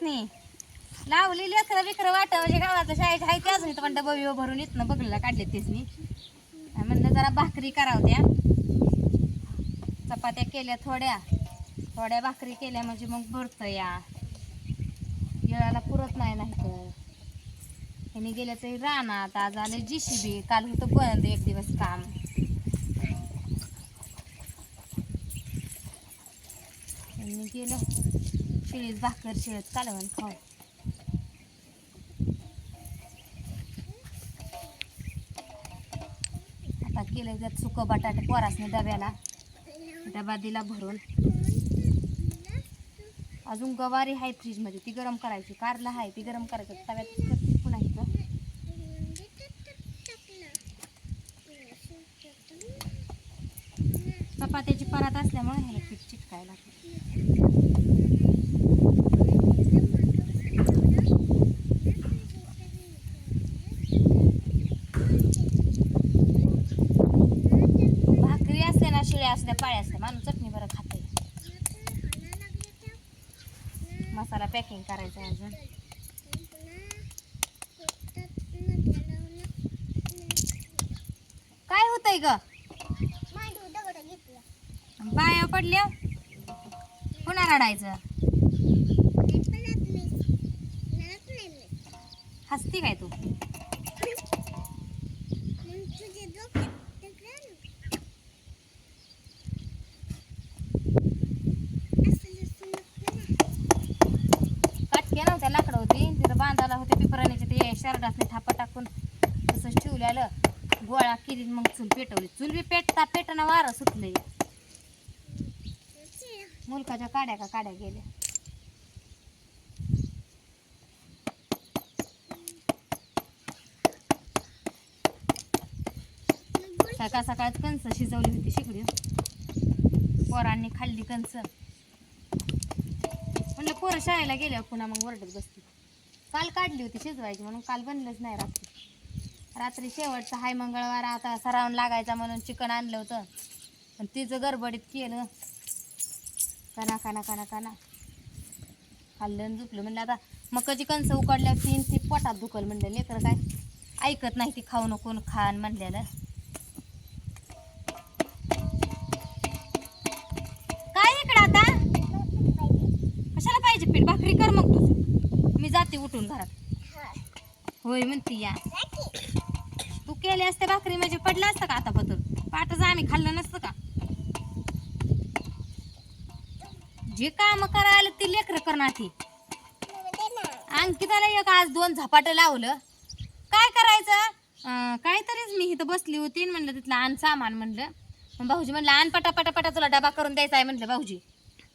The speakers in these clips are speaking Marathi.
त्यासनी लावली लेकरं बिकरं वाट म्हणजे गावाचं शाळेत आहे ते अजून इथं पण डबा बिबा भरून इथनं बघलेला काढले त्यासनी म्हणलं जरा भाकरी करावं त्या चपात्या केल्या थोड्या भाकरी केल्या म्हणजे मग भरतं या येळाला पुरत नाही तर ह्याने गेल्या तरी रानात आज आले JCB काल होतं बंद एक दिवस काम ह्यांनी गेलं शिळीच भाकर शिळच कालवण खाऊ आता केलं त्यात सुकं बटाटे पोरासने डब्याला डबा दिला भरून अजून गवारी आहे फ्रीजमध्ये ती गरम करायची कारला आहे ती गरम करायची तव्यात करते पुन्हा इथं चपात्याची परात असल्यामुळे ह्याला पीठ चिटकायला भाकरी असते ना शिळ्या असल्या पाळ्या असल्या माणूस चटणी बरं खाते मसाला पॅकिंग करायचा आहे अजून काय होतंय ग बाया पडल्या पुन्हा रडायचं हसती काय तू काटके नव्हत्या लाकडं होती तिथं बांधायला होते पिपराणीचे ते शर्टासने थापा टाकून तसंच ठेवलेलं गोळा केली मग चूल पेटवली चूल बी पेटना वारं सुटलंय मुलकाच्या काड्या गेल्या सकाळच कणस शिजवली होती शिकडी पोरांनी खाल्ली कणस म्हणलं पोरं शाळेला गेल्यावर पुन्हा मग वरडत बसली काल काढली होती शिजवायची म्हणून काल बनलंच नाही रात्री शेवटचं हाय मंगळवार आता सरावून लागायचा म्हणून चिकन आणलं होतं पण तिचं गडबडीत केलं काना खाल्लं आणि झुकलं म्हणलं आता मकाची कणस उकडल्या ती पोटात दुखल म्हणलं लेकरं काय ऐकत नाही ती खाऊ नको खान म्हणलेलं काय इकडं आता कशाला पाहिजे पीठ भाकरी कर मग तू मी जाते उठून घरात होय म्हणती या तू केले असते भाकरी म्हणजे पडलं असतं का आता पतूर पाटच आम्ही खाल्लं नसतं का जे काम करायला ती लेकरं करणार ती अंकिताला एक आज 2 झपाटं लावलं काय करायचं काहीतरीच मी इथं बसली होती म्हणलं तिथलं आण सामान म्हणलं मग भाऊजी म्हणलं आण पटापटा तुला डबा करून द्यायचा आहे म्हणलं भाऊजी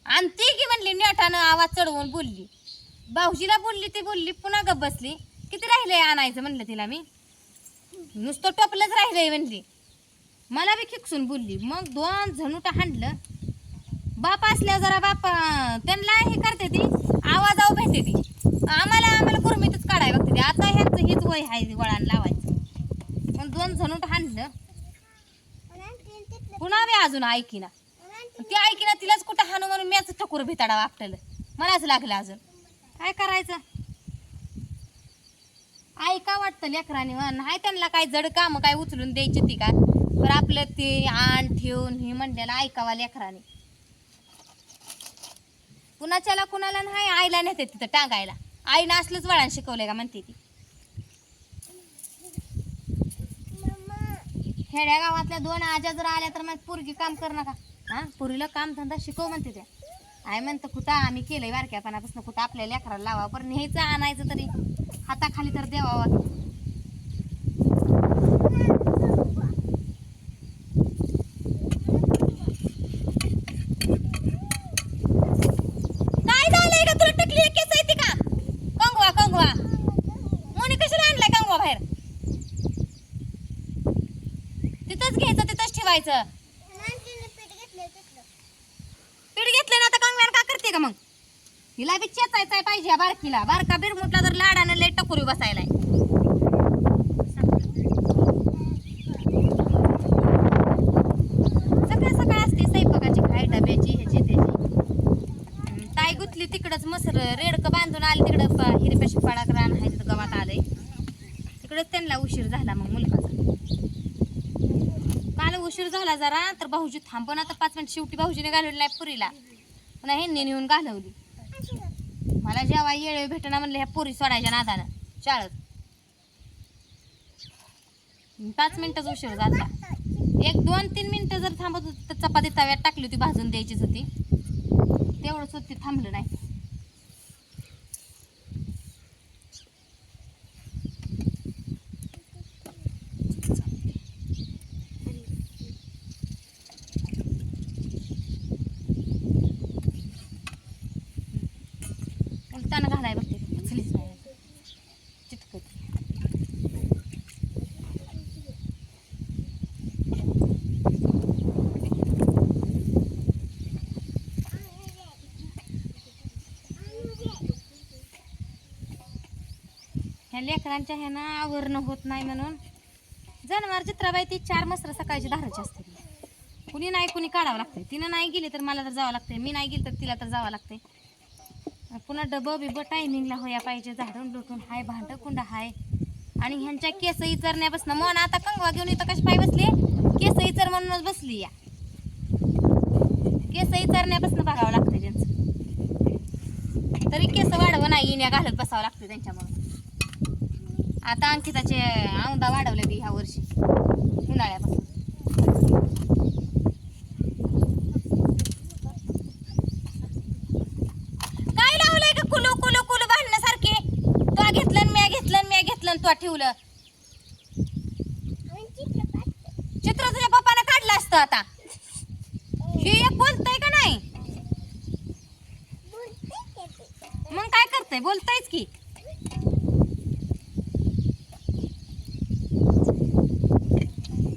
आणती की म्हणली नेटानं आवाज चढवून बोलली भाऊजीला बोलली ती बोलली पुन्हा गप बसली किती राहिलंय आणायचं म्हणलं तिला मी नुसतं टोपलंच राहिलंय म्हणली मला बी खिकसून बोलली मग 2 झणुटा हाणलं बाप असल्या जरा बाप त्यांना हे करते ती आवाजावर भेटते ती आम्हाला कुरमीतच काढायला बघते ती आता ह्यांचं हीच वय आहे वळण लावायचं मग 2 झणूट हाणलं पुन्हा बी अजून ऐकीना ती ऐकीना तिलाच कुठं हाणू म्हणून मीच ठकूर भिताडा आपल्याला मलाच लागलं अजून काय करायचं ऐका वाटतं लेकरांनी नाही त्यांना काय जड काम काय उचलून द्यायची ती का तर आपलं ते आण ठेवून हे म्हणलेलं ऐकावा लेकरांनी कुणाच्याला कुणाला नाही आईला नेते तिथं टांगायला आईनं असलंच वळण शिकवलंय का म्हणते ती खेड्या गावातल्या 2 आज्या जर आल्या तर मग पोरगी काम कर नका हा पोरीला काम धंदा शिकव म्हणते त्या आई म्हणतं कुठं आम्ही केलंय बारक्यापणापासून कुठं आपल्या लेकराला लावा पण न्यायचं आणायचं तरी हाताखाली तर द्यावा काय झालंय का तुला टकली केस येते का कंगवा मोनी कशाला आणलाय कंगवा बाहेर तिथंच घ्यायचं तिथंच ठेवायचं पीठ घेतलं ना आता कंगव्यानं का करते का मग हिला बी चेचायचं पाहिजे बारकीला बारका बिरमुटला जर लाडानं लय टकुरी बसायलाय सकाळ सकाळ असते स्वयंपाकाची काय डब्याची ह्याची त्याची ताई गुतली तिकडंच मसर रेडकं बांधून आले तिकडं हिरप्याशी पाडाक रान आहे तिथं गावात आलंय तिकडंच त्यांना उशीर झाला मग मुलगाचा. काल उशीर झाला जरा तर भाऊजी थांबून आता 5 मिनिट शेवटी भाऊजीने घालवली नाही पुरीला पुन्हा ह्यांनी नेऊन घालवली. मला जेव्हा येळ भेटना म्हणलं ह्या पुरी सोडायच्या नादानं शाळेत 5 मिनिटच उशीर झाला. 1-2-3 मिनिटं जर थांबत होती तर चपाती तव्यात टाकली होती भाजून द्यायचीच होती तेवढंच होती थांबलं नाही. त्यानं घालाय बघते चलीच नाही चिटकत. ह्या लेकरांच्या ह्यानं आवरणं होत नाही म्हणून जनावर चित्राबाई ती 4 मसरं सकाळची धाराची असते. कुणी नाही कुणी काढावं लागतंय. तिनं नाही गेली तर मला तर जावं लागतंय मी नाही गेली तर तिला तर जावं लागतंय. पुन्हा डबं बिबं टायमिंगला होया पाहिजे. झाडून लुटून हाय भांडं कुंड हाय आणि ह्यांच्या केस इचरण्यापासून मन आता कंगवा घेऊन इथं कशी पाय बसली केस इचर म्हणूनच बसली या केस इचरण्यापासून बघावं लागतं त्यांचं तरी केस वाढवं नाही इण्या घालत बसावं लागतं त्यांच्यामुळे. आता अंकिताचे औंदा वाढवले ती ह्या वर्षी उन्हाळ्यापासून. काय लावलंय का कुलू कुलू कुलू भांडण्यासारखे तो घेतलं मी घेतलं तो ठेवलं चित्र तुझ्या पप्पाने काढलं असतं. आता हे एक बोलतय का नाही मग काय करतय बोलतायच की.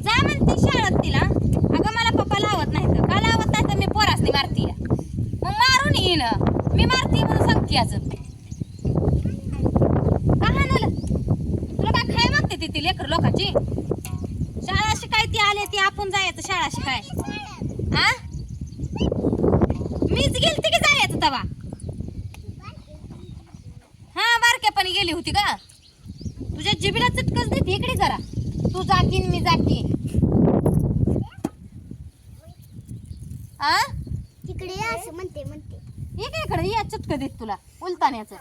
जा म्हणते शाळेत तिला अगं मला पप्पा लावत नाही तर का लावत नाही तर मी पोरासनी मारती मग मारून येईन मी मारती म्हणून सांगते अजून का हाणलं तुला काय खाय मागते ती लेकर लोकांची. शाळा शिकाय ती आले ती आपण जायचं शाळा शिकाय आ मीच गेलती की जायचं तवा. हा बारक्यापणी गेली होती का तुझ्या जिबीला चटकच देते इकडे जरा तू जाकीन मी जाकी आ तिकडे असं म्हणते हे काय इकडे या चटक देत तुला उलताण्याचं.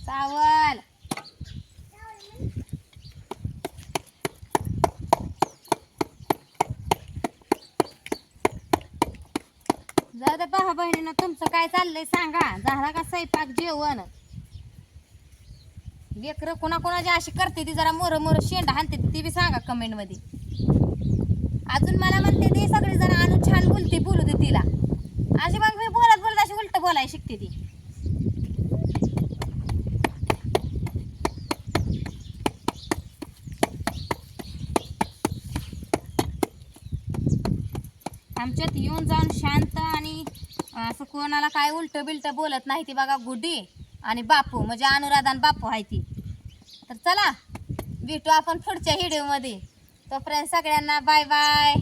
चावल जाऊ दे भावा बहिणीनं तुमचं काय चाललंय सांगा. झाला का स्वयंपाक जेवण. लेकरं कोणाकोणाची अशी करते ती जरा मोर शेंडा हाणते ती बी सांगा कमेंट मध्ये. अजून मला म्हणते ती सगळी जण आणून छान बोलते बोलू दे तिला अशी मग मी बोलत बोलत अशी उलट बोलायला शिकते ती. आमच्यात येऊन जाऊन शांत आणि असं कोणाला काय उलट बिलट बोलत नाही ती बघा गुड्डी आणि बापू म्हणजे अनुराधा आणि बापू आहे ती. तर चला भेटू आपण पुढच्या व्हिडिओमध्ये. तोपर्यंत सगळ्यांना बाय बाय.